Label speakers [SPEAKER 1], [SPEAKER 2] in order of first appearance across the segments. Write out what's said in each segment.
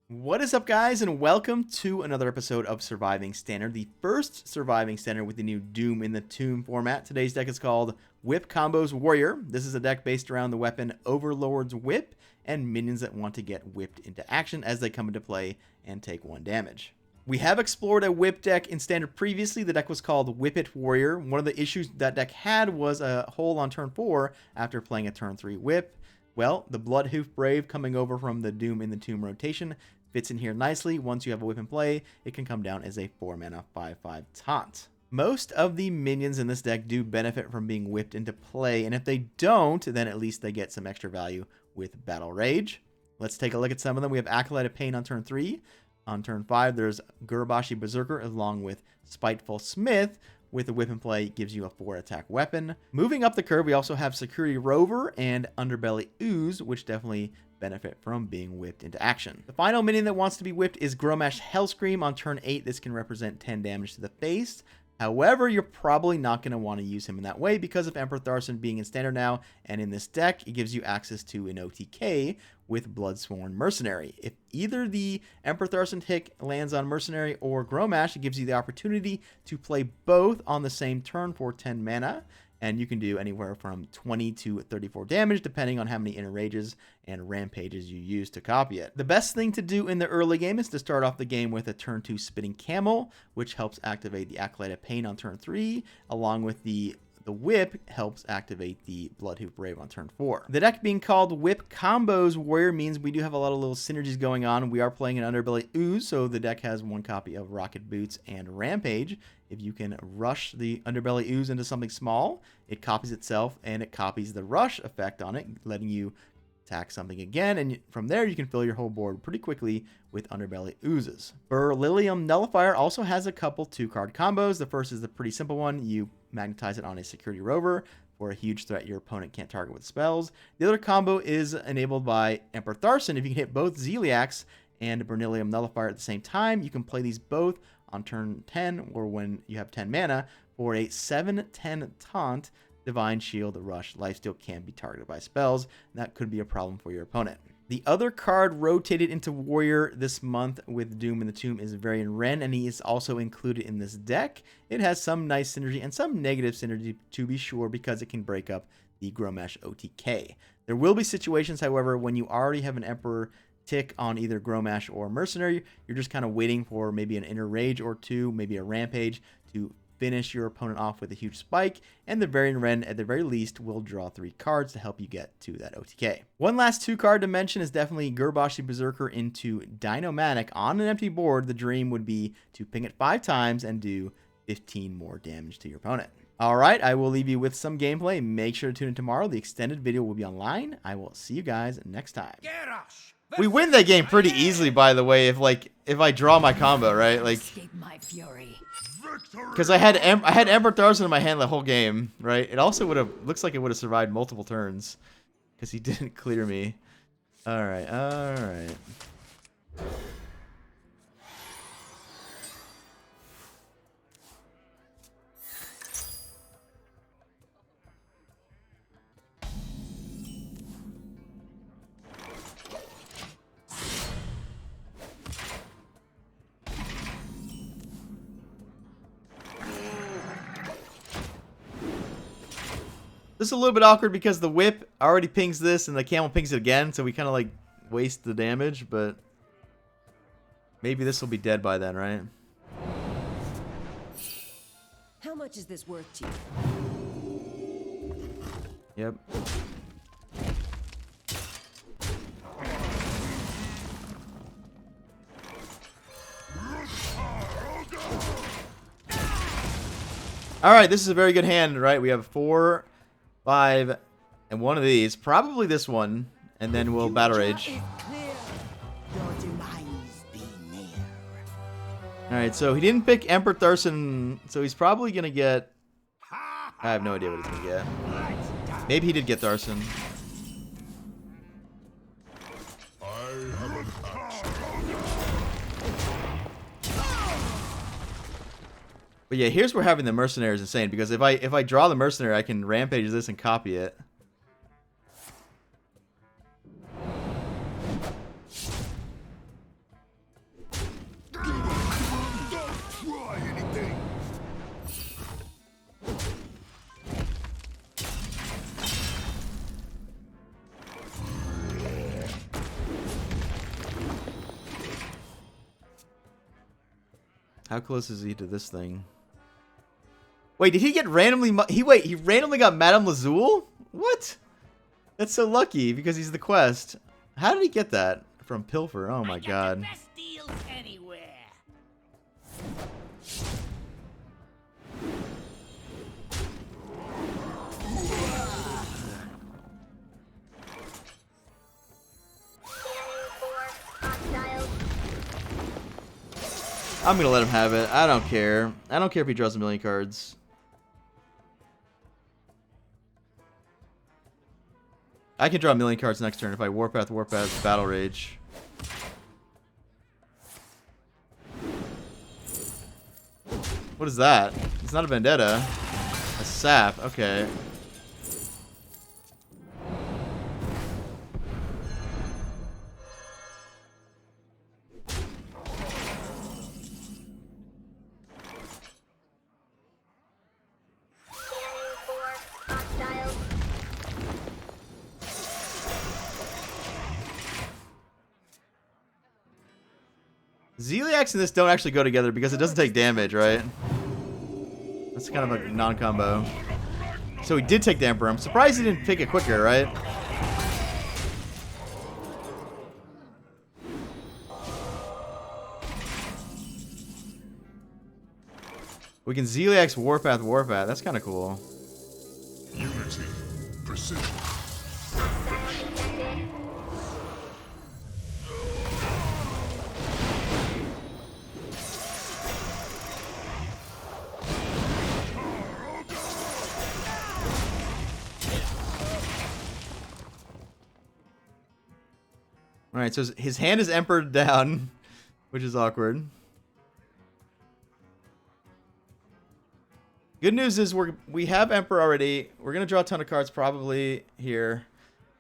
[SPEAKER 1] What is up, guys, and welcome to another episode of Surviving Standard, the first Surviving Standard with the new Doom in the Tomb format. Today's deck is called Whip Combos Warrior. This is a deck based around the weapon Overlord's Whip and minions that want to get whipped into action as they come into play and take 1 damage. We have explored a whip deck in Standard previously. The deck was called Whip It Warrior. One of the issues that deck had was a hole on turn 4 after playing a turn 3 whip. Well, the Bloodhoof Brave coming over from the Doom in the Tomb rotation fits in here nicely. Once you have a whip in play, it can come down as a 4-mana 5/5 taunt. Most of the minions in this deck do benefit from being whipped into play, and if they don't, then at least they get some extra value with Battle Rage. Let's take a look at some of them. We have Acolyte of Pain on turn 3. On turn 5, there's Gurbashi Berserker along with Spiteful Smith. With a whip in play, gives you a 4-attack weapon. Moving up the curve, we also have Security Rover and Underbelly Ooze, which definitely benefit from being whipped into action. The final minion that wants to be whipped is Gromash Hellscream. On turn 8, this can represent 10 damage to the face. However, you're probably not going to want to use him in that way because of Emperor Tharson being in Standard now, and in this deck, it gives you access to an OTK with Bloodsworn Mercenary. If either the Emperor Tharson tick lands on Mercenary or Gromash, it gives you the opportunity to play both on the same turn for 10 mana, and you can do anywhere from 20 to 34 damage depending on how many Inner Rages and Rampages you use to copy it. The best thing to do in the early game is to start off the game with a turn 2 Spitting Camel, which helps activate the Acolyte of Pain on turn 3, along with the Whip helps activate the Bloodhoof Brave on turn 4. The deck being called Whip Combos Warrior means we do have a lot of little synergies going on. We are playing an Underbelly Ooze, so the deck has 1 copy of Rocket Boots and Rampage. If you can rush the Underbelly Ooze into something small, it copies itself and it copies the rush effect on it, letting you attack something again, and from there you can fill your whole board pretty quickly with Underbelly Oozes. Beryllium Nullifier also has a couple 2-card combos. The first is the pretty simple one. You magnetize it on a Security Rover for a huge threat your opponent can't target with spells. The other combo is enabled by Emperor Tharson. If you can hit both Zeliax and Beryllium Nullifier at the same time, you can play these both on turn 10 or when you have 10 mana for a 7/10 taunt. Divine Shield, Rush, Lifesteal can be targeted by spells, and that could be a problem for your opponent. The other card rotated into Warrior this month with Doom in the Tomb is Varian Wren, and he is also included in this deck. It has some nice synergy and some negative synergy, to be sure, because it can break up the Gromash OTK. There will be situations, however, when you already have an Emperor tick on either Gromash or Mercenary, you're just kind of waiting for maybe an Inner Rage or 2, maybe a Rampage to finish your opponent off with a huge spike, and the Varian Wren at the very least will draw 3 cards to help you get to that OTK. One last 2-card to mention is definitely Gurbashi Berserker into Dino-Manic. On an empty board, the dream would be to ping it 5 times and do 15 more damage to your opponent. Alright, I will leave you with some gameplay. Make sure to tune in tomorrow. The extended video will be online. I will see you guys next time. We win that game pretty easily, by the way, if I draw my combo, right? Like, because I had Emperor Tharson in my hand the whole game, right? It also looks like it would have survived multiple turns because he didn't clear me. All right. This is a little bit awkward because the whip already pings this and the camel pings it again, so we kind of like waste the damage, but maybe this will be dead by then, right?
[SPEAKER 2] How much is this worth to you?
[SPEAKER 1] Yep. Alright, this is a very good hand, right? We have 4, 5, and 1 of these. Probably this one, and then we'll Battle Rage. Alright, so he didn't pick Emperor Tharson, so he's probably going to get... I have no idea what he's going to get. Maybe he did get Tharson. But yeah, here's where having the Mercenary is insane, because if I draw the Mercenary, I can Rampage this and copy it. How close is he to this thing? Wait, did he get randomly... He randomly got Madame Lazul? What? That's so lucky because he's the quest. How did he get that? From Pilfer. Oh my god.
[SPEAKER 3] Best deals anywhere.
[SPEAKER 1] I'm gonna let him have it. I don't care. I don't care if he draws a million cards. I can draw a million cards next turn if I Warpath, Battle Rage. What is that? It's not a Vendetta. A Sap. Okay. Zeliax and this don't actually go together because it doesn't take damage, right? That's kind of a non-combo. So he did take the Emperor. I'm surprised he didn't pick it quicker, right? We can Zeliax Warpath. That's kind of cool.
[SPEAKER 4] Unity. Precision.
[SPEAKER 1] Alright, so his hand is Empered down, which is awkward. Good news is we have Emperor already. We're going to draw a ton of cards probably here.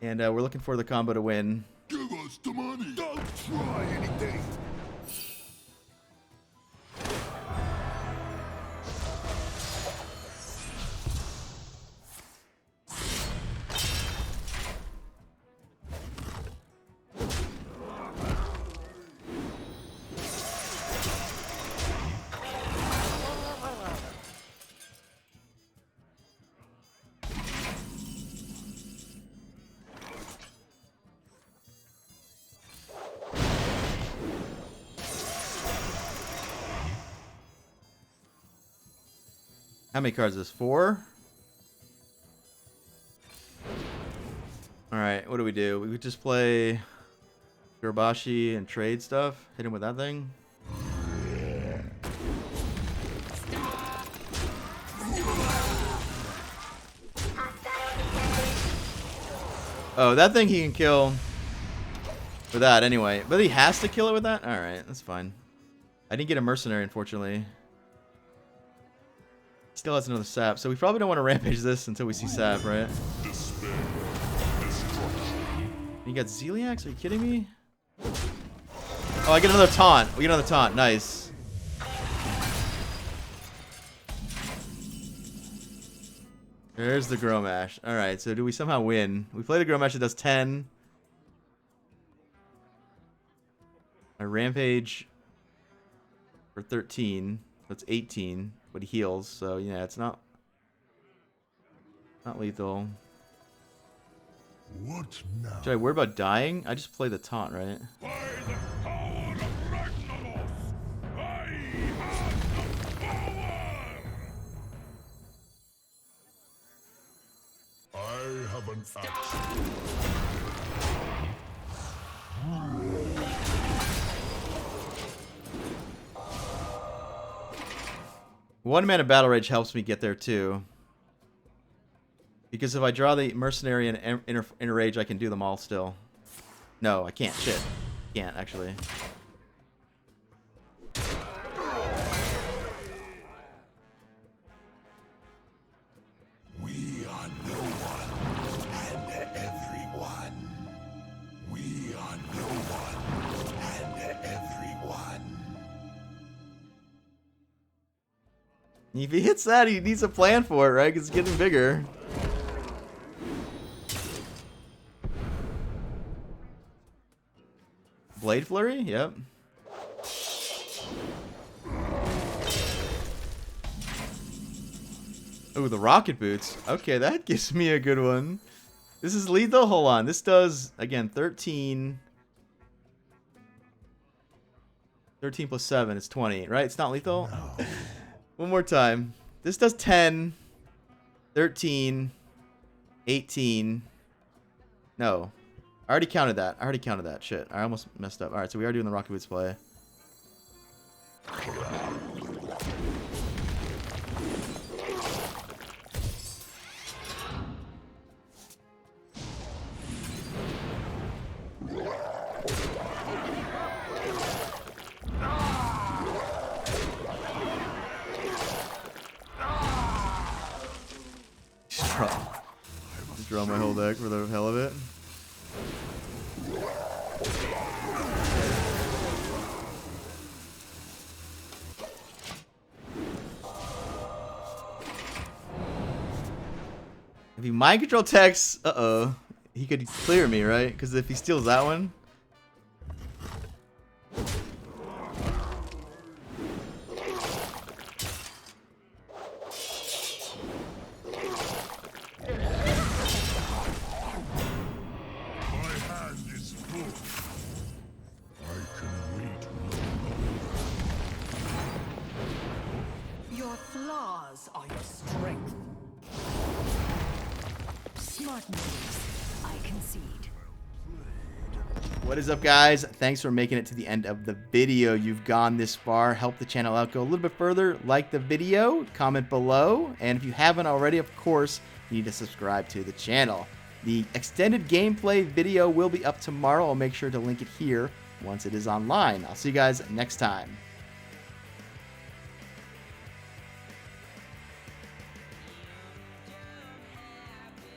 [SPEAKER 1] And we're looking for the combo to win.
[SPEAKER 4] Give us the money. Don't try anything.
[SPEAKER 1] How many cards is this? 4? Alright, what do? We would just play Gurbashi and trade stuff. Hit him with that thing. Oh, that thing he can kill with that anyway. But he has to kill it with that? Alright, that's fine. I didn't get a mercenary, unfortunately. Still has another Sap, so we probably don't want to rampage this until we see Sap, right? You got Zeliax? Are you kidding me? Oh, I get another taunt. We get another taunt. Nice. There's the Gromash. Alright, so do we somehow win? We play the Gromash, it does 10. I rampage for 13. That's 18. But he heals, so yeah, it's not lethal.
[SPEAKER 4] What now?
[SPEAKER 1] Should I worry about dying? I just play the taunt, right?
[SPEAKER 4] By the power of Ragnaros, I have the power! I have an axe.
[SPEAKER 1] One mana Battle Rage helps me get there too. Because if I draw the Mercenary and Inner Rage, I can do them all still. No, I can't. Shit. Can't, actually.
[SPEAKER 4] We are no one and everyone. We are no one and everyone.
[SPEAKER 1] If he hits that, he needs a plan for it, right? Because it's getting bigger. Blade Flurry? Yep. Oh, the rocket boots. Okay, that gives me a good one. This is lethal. Hold on. This does, again, 13. 13 plus 7 is 20, right? It's not lethal?
[SPEAKER 4] No.
[SPEAKER 1] One more time. This does 10, 13, 18. No. I already counted that. Shit. I almost messed up. Alright, so we are doing the rocket boots play. Just draw my whole deck for the hell of it. If he mind control techs, he could clear me, right? Because if he steals that one.
[SPEAKER 2] Your flaws are your strength. Smart moves. I concede.
[SPEAKER 1] What is up, guys? Thanks for making it to the end of the video. You've gone this far. Help the channel out. Go a little bit further. Like the video. Comment below. And if you haven't already, of course, you need to subscribe to the channel. The extended gameplay video will be up tomorrow. I'll make sure to link it here once it is online. I'll see you guys next time.